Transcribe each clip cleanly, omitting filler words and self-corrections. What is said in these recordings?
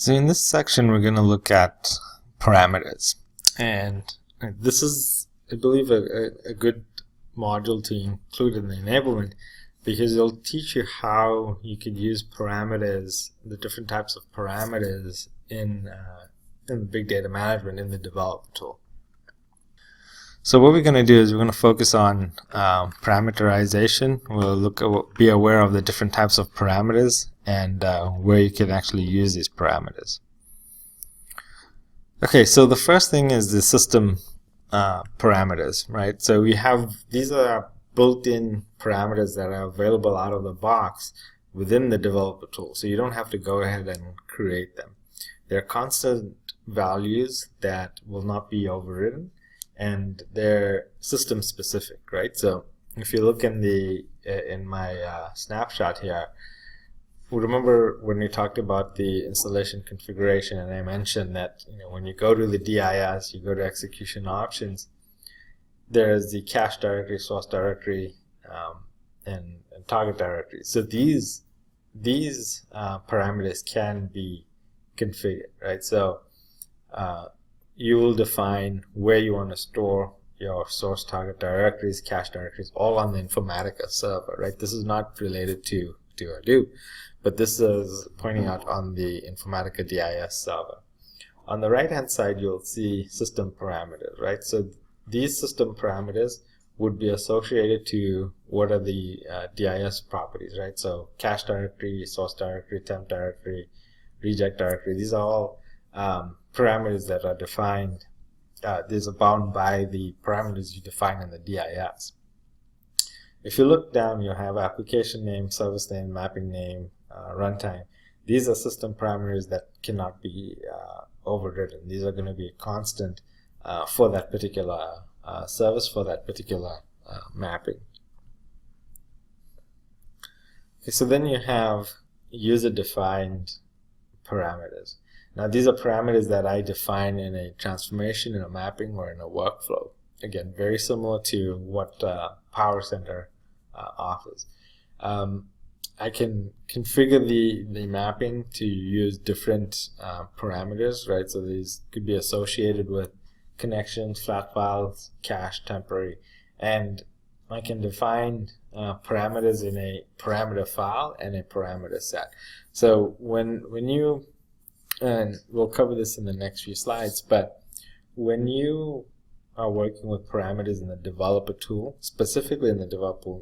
So in this section, we're going to look at parameters, and this is, I believe, a good module to include in the enablement, because it'll teach you how you could use parameters, the different types of parameters in big data management in the developer tool. So what we're going to do is we're going to focus on parameterization. We'll be aware of the different types of parameters and where you can actually use these parameters. Okay, so the first thing is the system parameters, right? So we have, these are built-in parameters that are available out of the box within the developer tool. So you don't have to go ahead and create them. They're constant values that will not be overridden, and they're system specific, right? So if you look in my snapshot here, remember when we talked about the installation configuration, and I mentioned that when you go to the DIS, you go to execution options, there's the cache directory, source directory, and target directory. So these parameters can be configured, right? So you will define where you want to store your source, target directories, cache directories, all on the Informatica server, right? This is not related to Hadoop, but this is pointing out on the Informatica DIS server. On the right-hand side, you'll see system parameters, right? So these system parameters would be associated to what are the DIS properties, right? So cache directory, source directory, temp directory, reject directory, these are all parameters that are defined. These are bound by the parameters you define in the DIS. If you look down, you have application name, service name, mapping name, runtime. These are system parameters that cannot be overridden. These are going to be constant for that particular service, for that particular mapping. Okay, so then you have user-defined parameters. Now these are parameters that I define in a transformation, in a mapping, or in a workflow. Again, very similar to what PowerCenter offers. I can configure the mapping to use different parameters, right? So these could be associated with connections, flat files, cache, temporary, and I can define parameters in a parameter file and a parameter set. So when you, and we'll cover this in the next few slides, but when you are working with parameters in the developer tool, specifically in the developer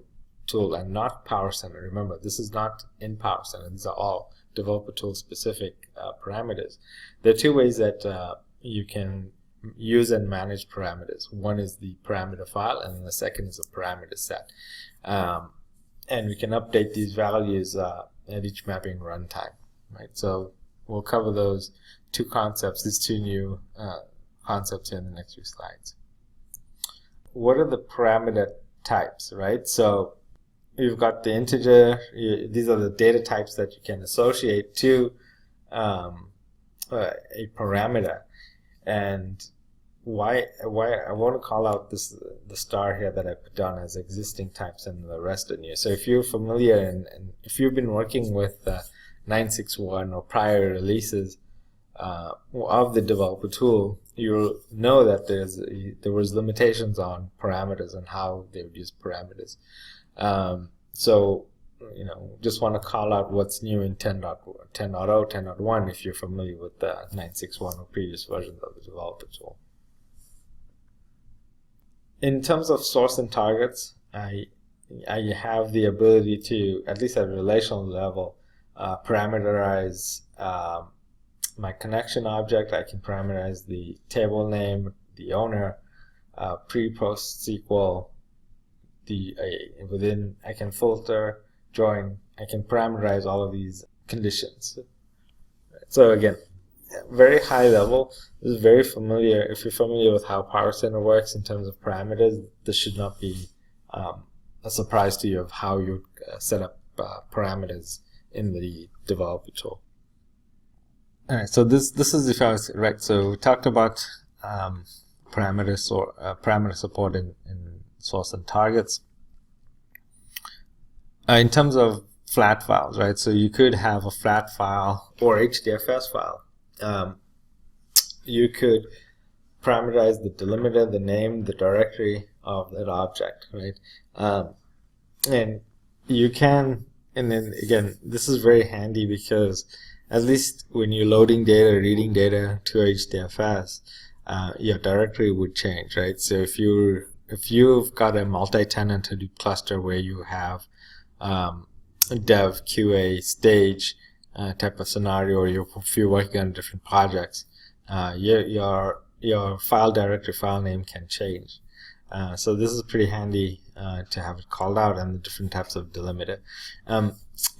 tool and not PowerCenter, remember this is not in PowerCenter, these are all developer tool specific parameters. There are two ways that you can use and manage parameters. One is the parameter file, and the second is a parameter set. And we can update these values at each mapping runtime, right? So we'll cover those two concepts, these two new concepts in the next few slides. What are the parameter types, right? So you've got the integer, these are the data types that you can associate to a parameter. And why I want to call out the star here that I put down as existing types, and the rest are new. So if you're familiar and if you've been working with 9.6.1 or prior releases of the developer tool, you'll know that there was limitations on parameters and how they would use parameters. So just want to call out what's new in 10.0, 10.1 if you're familiar with the 9.6.1 or previous versions of the developer tool. In terms of source and targets, I have the ability to, at least at a relational level, parameterize my connection object. I can parameterize the table name, the owner, pre-post SQL, within I can filter, join, I can parameterize all of these conditions. So again, very high level. This is very familiar. If you're familiar with how PowerCenter works in terms of parameters, this should not be a surprise to you of how you set up parameters in the developer tool. All right, so this is the file, right? So we talked about parameter support in source and targets. In terms of flat files, right? So you could have a flat file or HDFS file you could parameterize the delimiter, the name, the directory of that object, right? And you can, and then again, this is very handy because at least when you're loading data, reading data to HDFS, your directory would change, right? So if you've got a multi-tenant Hadoop cluster where you have dev, QA, stage type of scenario, or if you're working on different projects, your file directory, file name can change. So this is pretty handy to have it called out, and the different types of delimiter.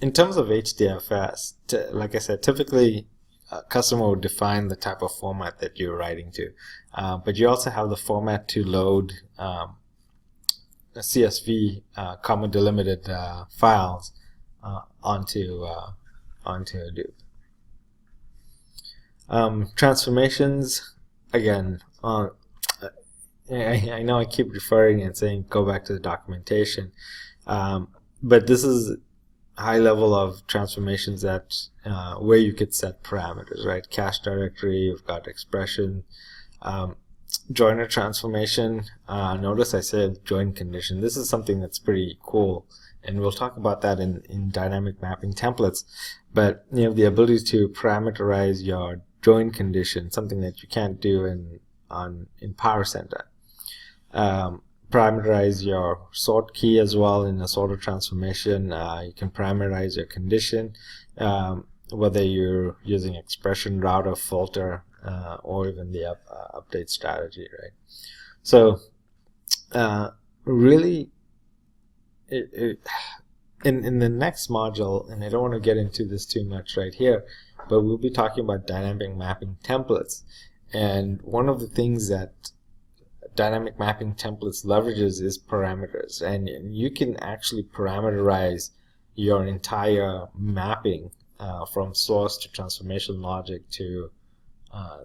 In terms of HDFS, like I said, typically a customer would define the type of format that you're writing to, but you also have the format to load a CSV, comma delimited files onto Hadoop. Transformations, again, I know I keep referring and saying go back to the documentation, but this is high level of transformations that where you could set parameters, right? Cache directory, you've got expression, joiner transformation. Notice I said join condition. This is something that's pretty cool, and we'll talk about that in dynamic mapping templates. But you have the ability to parameterize your join condition, something that you can't do in PowerCenter. Parameterize your sort key as well in a sorter transformation. You can parameterize your condition, whether you're using expression, router, filter, or even the update strategy, right? So really, in the next module, and I don't want to get into this too much right here, but we'll be talking about dynamic mapping templates. And one of the things that dynamic mapping templates leverages is parameters, and you can actually parameterize your entire mapping from source to transformation logic to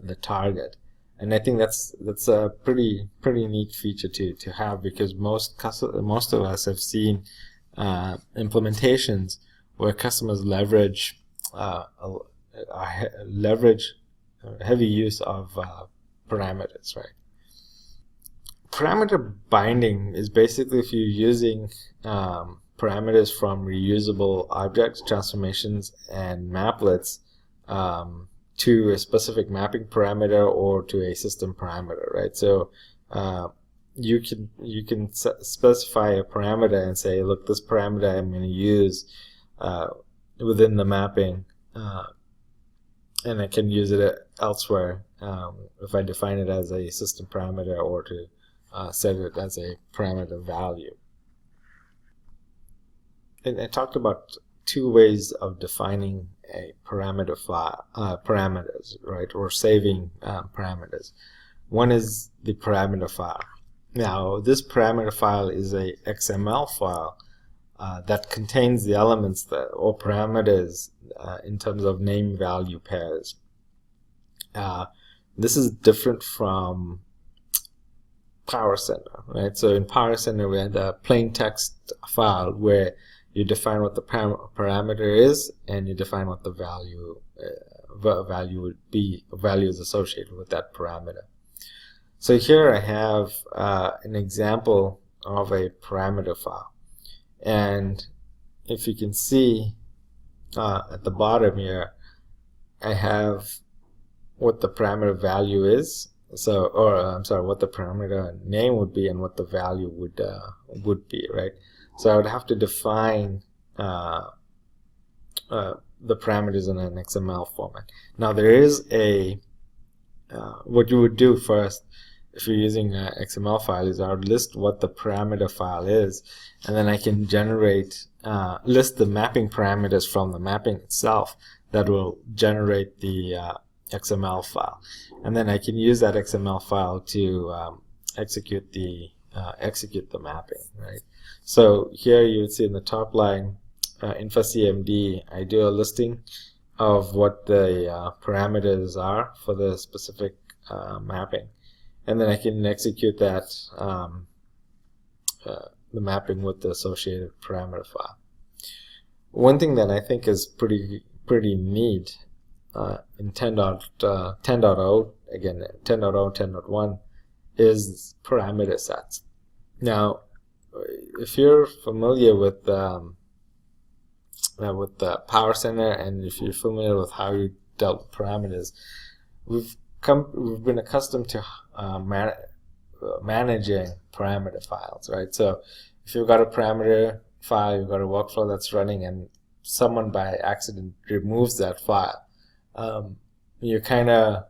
the target. And I think that's a pretty neat feature to have, because most of us have seen implementations where customers leverage heavy use of parameters, right? Parameter binding is basically if you're using parameters from reusable objects, transformations, and maplets to a specific mapping parameter or to a system parameter, right? So you can specify a parameter and say, look, this parameter I'm going to use within the mapping, and I can use it elsewhere if I define it as a system parameter or to set it as a parameter value. And I talked about two ways of defining a parameter file, parameters, right, or saving parameters. One is the parameter file. Now, this parameter file is a XML file that contains the elements that, or parameters in terms of name value pairs. This is different from PowerCenter, right? So in PowerCenter, we had a plain text file where you define what the parameter is, and you define what the value would be, values associated with that parameter. So here I have an example of a parameter file, and if you can see at the bottom here, I have what the parameter value is. So, or I'm sorry, what the parameter name would be and what the value would be, right? So I would have to define the parameters in an XML format. Now there is a what you would do first if you're using an XML file is I would list what the parameter file is, and then I can generate list the mapping parameters from the mapping itself that will generate the XML file, and then I can use that XML file to execute the mapping, right? So here you would see in the top line, infacmd, I do a listing of what the parameters are for the specific mapping, and then I can execute that the mapping with the associated parameter file. One thing that I think is pretty neat in 10.0, again 10.0, 10.1 is parameter sets. Now, if you're familiar with the Power Center, and if you're familiar with how you dealt with parameters, we've been accustomed to managing parameter files, right? So if you've got a parameter file, you've got a workflow that's running, and someone by accident removes that file, you kind of,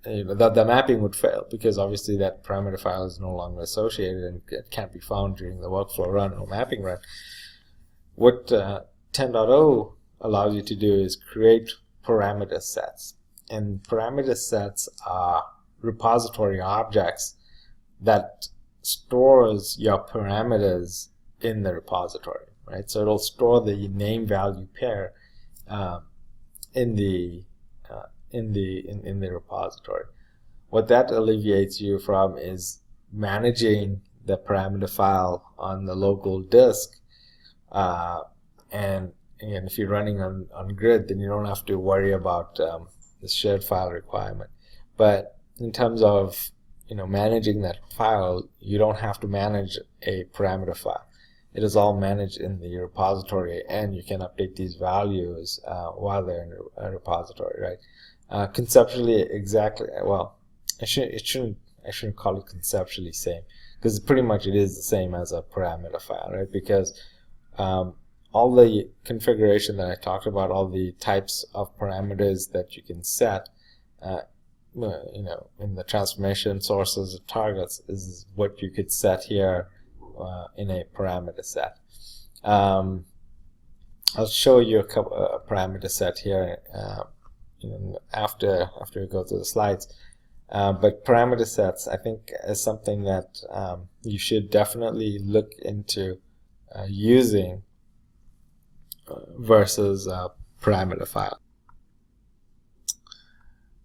the mapping would fail, because obviously that parameter file is no longer associated and it can't be found during the workflow run or mapping run. What 10.0 allows you to do is create parameter sets, and parameter sets are repository objects that stores your parameters in the repository, right? So it'll store the name value pair in the repository. What that alleviates you from is managing the parameter file on the local disk, and if you're running on grid, then you don't have to worry about the shared file requirement. But in terms of managing that file, you don't have to manage a parameter file. It is all managed in the repository, and you can update these values while they're in a repository, right? Conceptually, exactly. Well, I shouldn't call it conceptually same, because pretty much it is the same as a parameter file, right? Because all the configuration that I talked about, all the types of parameters that you can set, in the transformation, sources, or targets, is what you could set here in a parameter set. I'll show you a parameter set here after we go through the slides. But parameter sets, I think, is something that you should definitely look into using versus parameter file.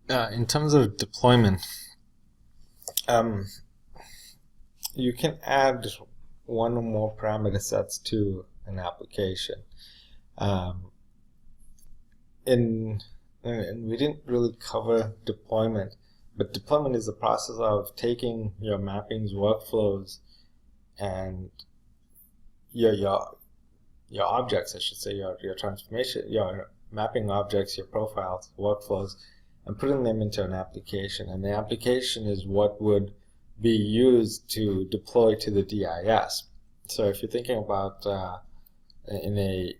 In terms of deployment, you can add one or more parameter sets to an application. And we didn't really cover deployment, but deployment is the process of taking your mappings, workflows, and your objects, I should say, your transformation, your mapping objects, your profiles, workflows, and putting them into an application. And the application is what would be used to deploy to the DIS. So if you're thinking about in a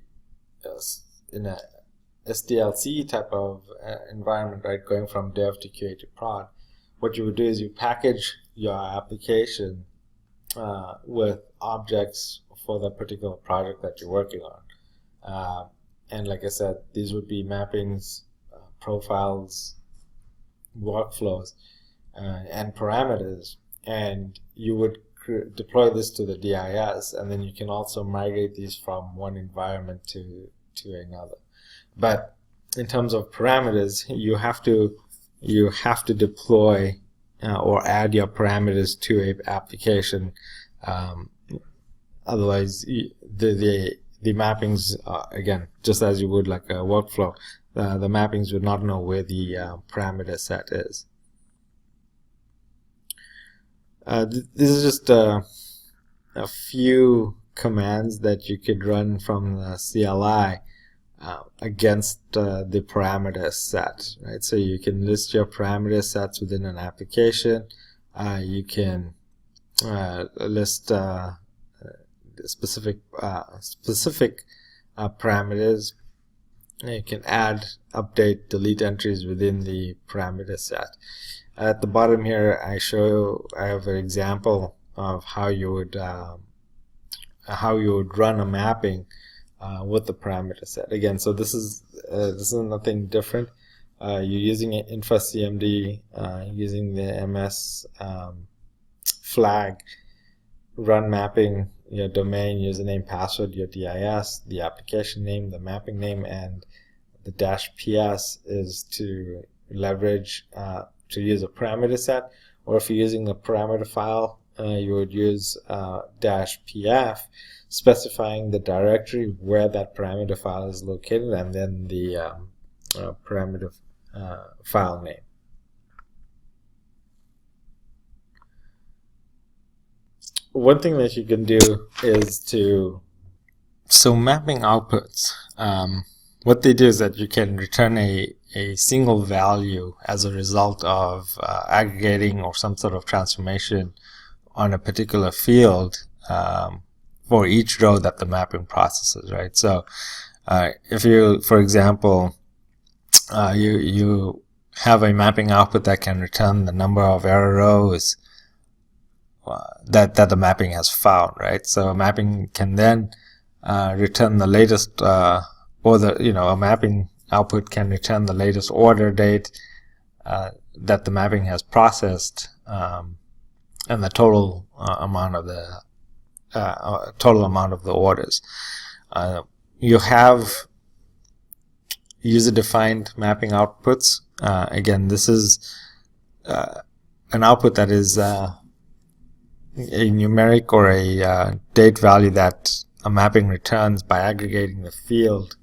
SDLC type of environment, right, going from dev to QA to prod, what you would do is you package your application with objects for the particular project that you're working on. And like I said, these would be mappings, profiles, workflows, and parameters, and you would deploy this to the DIS, and then you can also migrate these from one environment to another. But in terms of parameters, you have to deploy or add your parameters to an application. Otherwise, the mappings, again, just as you would like a workflow, the mappings would not know where the parameter set is. This is just a few commands that you could run from the CLI against the parameter set, right? So you can list your parameter sets within an application. You can list specific parameters. You can add, update, delete entries within the parameter set. At the bottom here, I have an example of how you would run a mapping with the parameter set. Again, so this is nothing different. You're using infacmd, using the MS flag, run mapping, your domain, username, password, your DIS, the application name, the mapping name, and the -ps is to leverage to use a parameter set. Or if you're using a parameter file, you would use -pf, specifying the directory where that parameter file is located, and then the parameter file name. One thing that you can do is so mapping outputs, what they do is that you can return a single value as a result of aggregating or some sort of transformation on a particular field for each row that the mapping processes, right? So if you, for example, you have a mapping output that can return the number of error rows that the mapping has found, right? So a mapping can then return the latest, or a mapping output can return the latest order date that the mapping has processed, and the total amount of the orders. You have user-defined mapping outputs. Again, this is an output that is a numeric or a date value that a mapping returns by aggregating the field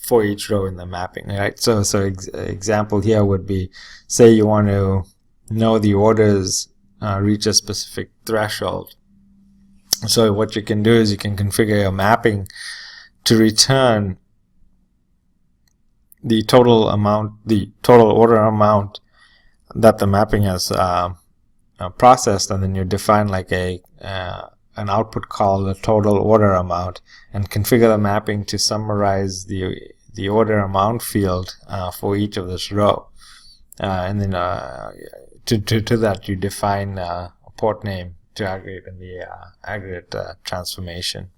for each row in the mapping, right? So example here would be, say you want to know the orders reach a specific threshold. So what you can do is you can configure a mapping to return the total order amount that the mapping has processed, and then you define like an output called the total order amount, and configure the mapping to summarize the order amount field for each of this row, and then to that you define a port name to aggregate in the aggregate transformation.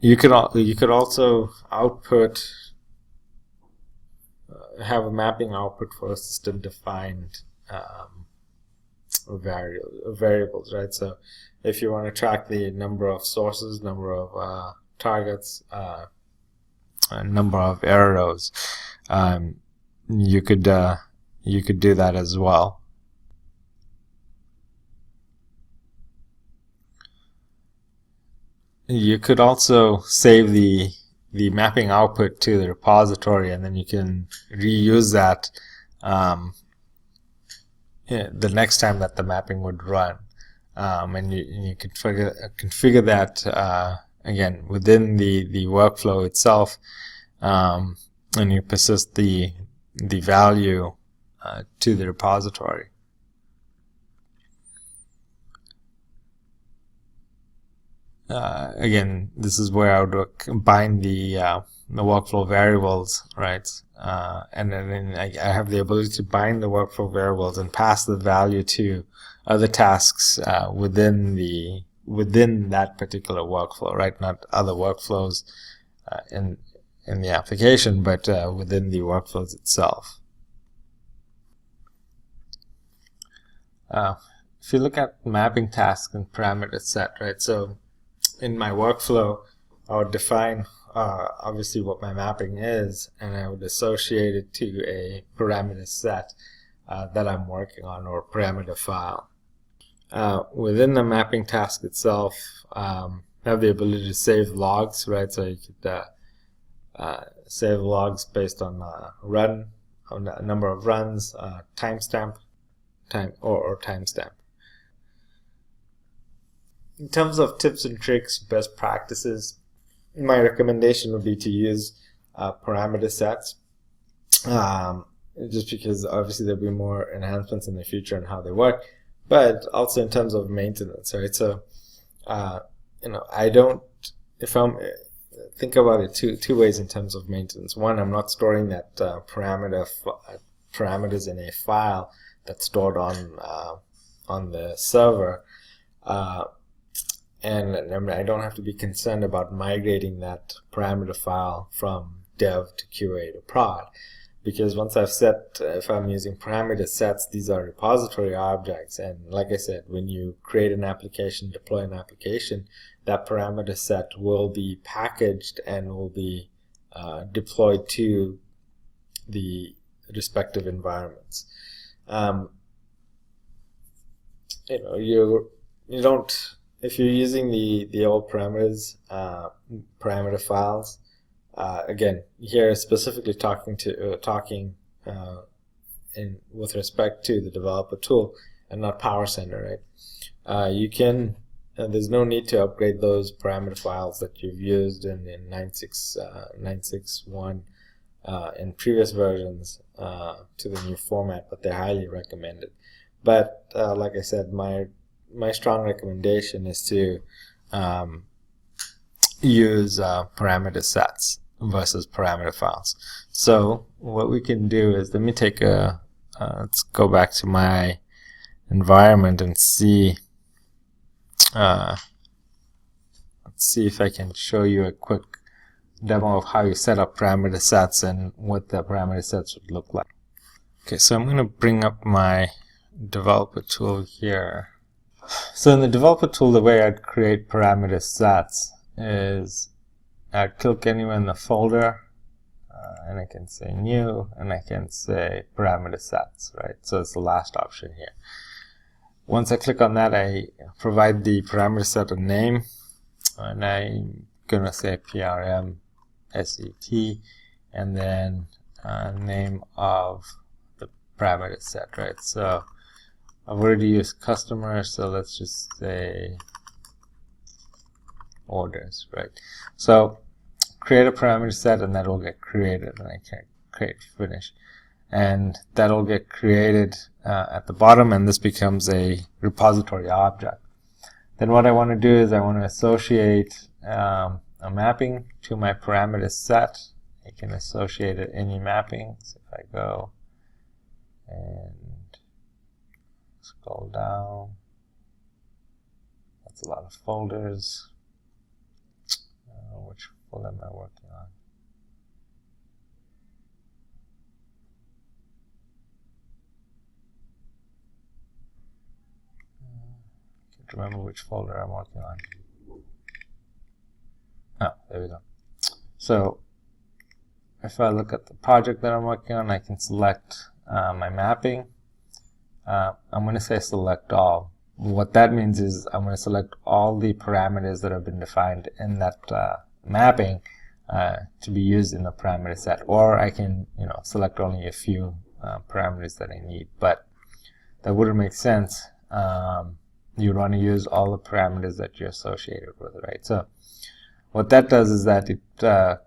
You could also output, have a mapping output for a system defined variables, right? So if you want to track the number of sources, number of targets, number of error rows, you could do that as well. You could also save the mapping output to the repository, and then you can reuse that the next time that the mapping would run, and you could configure that again within the workflow itself, and you persist the value to the repository. Again, this is where I would combine the workflow variables, right? And then I have the ability to bind the workflow variables and pass the value to other tasks within that particular workflow, right? Not other workflows in the application, but within the workflows itself. If you look at mapping tasks and parameter set, right? So in my workflow, I would define obviously what my mapping is, and I would associate it to a parameter set that I'm working on, or parameter file. Within the mapping task itself, I have the ability to save logs, right? So you could save logs based on run, on a number of runs, timestamp, or timestamp. In terms of tips and tricks, best practices, my recommendation would be to use parameter sets, just because obviously there'll be more enhancements in the future in how they work, but also in terms of maintenance, right? So, I don't, if I'm, think about it two ways in terms of maintenance. One, I'm not storing that parameters in a file that's stored on the server. And I don't have to be concerned about migrating that parameter file from dev to QA to prod, because once I've set, if I'm using parameter sets, these are repository objects, and like I said, when you create an application, deploy an application, that parameter set will be packaged and will be deployed to the respective environments. you don't, if you're using the old parameters, parameter files, again, here specifically talking in with respect to the developer tool and not PowerCenter, right? You can, there's no need to upgrade those parameter files that you've used in 9.6.1 in previous versions to the new format, but they're highly recommended. But like I said, my strong recommendation is to use parameter sets versus parameter files. So what we can do is, let me take a let's go back to my environment and see let's see if I can show you a quick demo of how you set up parameter sets and what the parameter sets would look like. Okay, so I'm going to bring up my developer tool here. So in the developer tool, the way I'd create parameter sets is I'd click anywhere in the folder, and I can say new, and I can say parameter sets, right? So it's the last option here. Once I click on that, I provide the parameter set a name, and I'm gonna say PRM set, and then name of the parameter set, right? So I've already used customer, so let's just say orders, right? So create a parameter set, and that will get created, and I can create finish, and that will get created at the bottom, and this becomes a repository object. Then what I want to do is I want to associate a mapping to my parameter set. I can associate it any mapping. So if I go and scroll down, that's a lot of folders. Which folder am I working on? I can't remember which folder I'm working on. Oh, there we go. So if I look at the project that I'm working on, I can select my mapping. I'm going to say select all. What that means is I'm going to select all the parameters that have been defined in that mapping to be used in the parameter set, or I can, select only a few parameters that I need. But that wouldn't make sense. You'd want to use all the parameters that you're associated with, right? So what that does is that it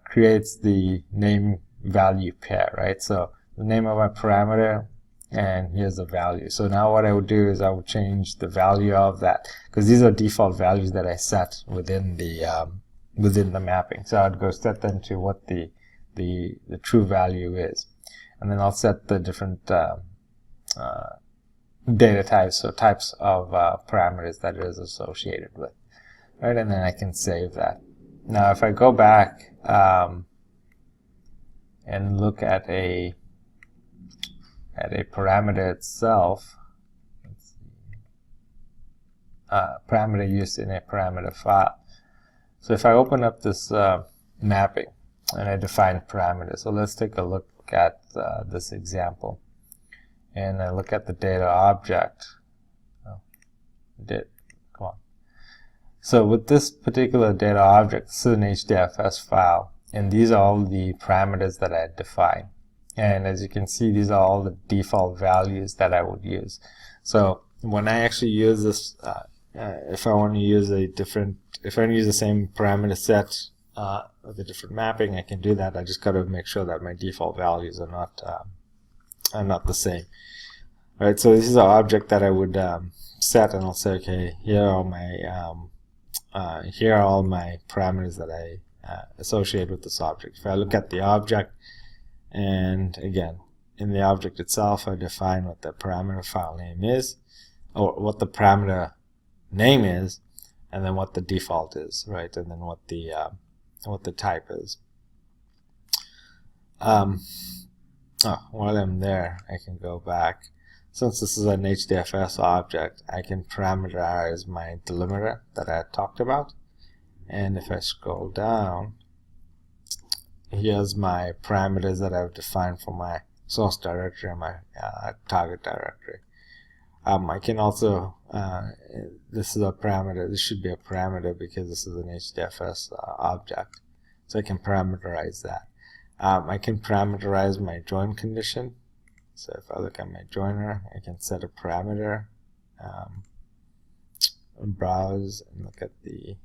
creates the name value pair, right? So the name of my parameter, and here's the value. So now what I would do is I would change the value of that, because these are default values that I set within the mapping. So I'd go set them to what the true value is, and then I'll set the different data types, so types of parameters that it is associated with, right? And then I can save that. Now if I go back and look at a parameter itself, let's see, parameter used in a parameter file. So if I open up this mapping and I define parameters, so let's take a look at this example, and I look at the data object. Come on. So with this particular data object, this is an HDFS file, and these are all the parameters that I defined. And as you can see, these are all the default values that I would use. So when I actually use this, if I want to use if I want to use the same parameter set with a different mapping, I can do that. I just got to make sure that my default values are not the same. All right. So this is an object that I would set, and I'll say, okay, here are all my parameters that I associate with this object. If I look at the object, and again, in the object itself, I define what the parameter file name is, or what the parameter name is, and then what the default is, right? And then what the type is. While I'm there, I can go back. Since this is an HDFS object, I can parameterize my delimiter that I talked about. And if I scroll down, here's my parameters that I've defined for my source directory and my target directory. I can also, this is a parameter, this should be a parameter because this is an HDFS object. So I can parameterize that. I can parameterize my join condition. So if I look at my joiner, I can set a parameter, browse and look at the,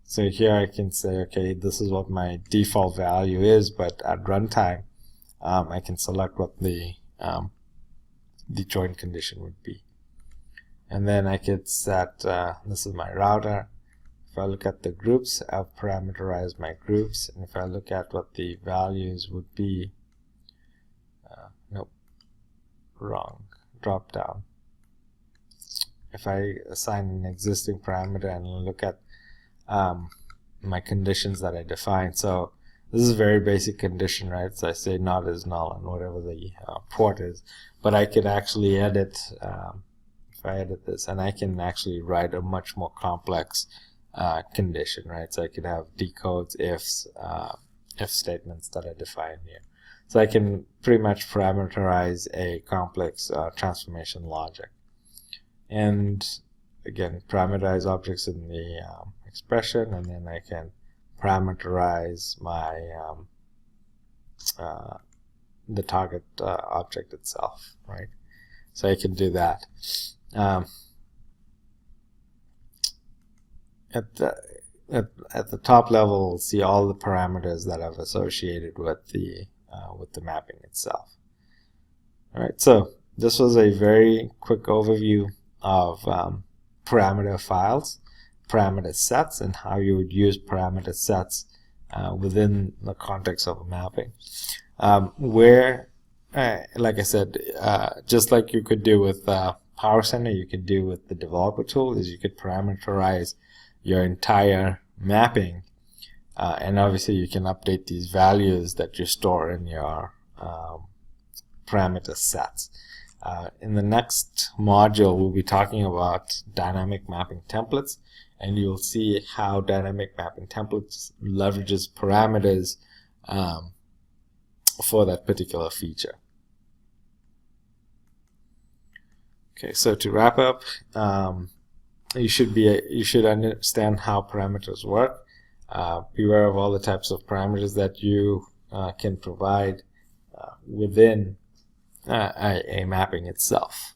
so here I can say, okay, this is what my default value is, but at runtime, I can select what the join condition would be. And then I could set, this is my router. If I look at the groups, I've parameterized my groups. And if I look at what the values would be, nope, wrong, drop down. If I assign an existing parameter and look at my conditions that I define, so this is a very basic condition, right? So I say not is null and whatever the port is, but I could actually edit, if I edit this, and I can actually write a much more complex condition, right? So I could have decodes, ifs, if statements that I define here. So I can pretty much parameterize a complex transformation logic. And again, parameterize objects in the expression, and then I can parameterize my the target object itself, right? So I can do that. At the top level, we'll see all the parameters that I've associated with the mapping itself. All right, so this was a very quick overview of parameter files, parameter sets, and how you would use parameter sets within the context of a mapping. Where, like I said, just like you could do with Power Center, you could do with the developer tool, is you could parameterize your entire mapping, and obviously you can update these values that you store in your parameter sets. In the next module, we'll be talking about dynamic mapping templates, and you'll see how dynamic mapping templates leverages parameters for that particular feature. Okay, so to wrap up, you should understand how parameters work. Beware of all the types of parameters that you can provide within a mapping itself.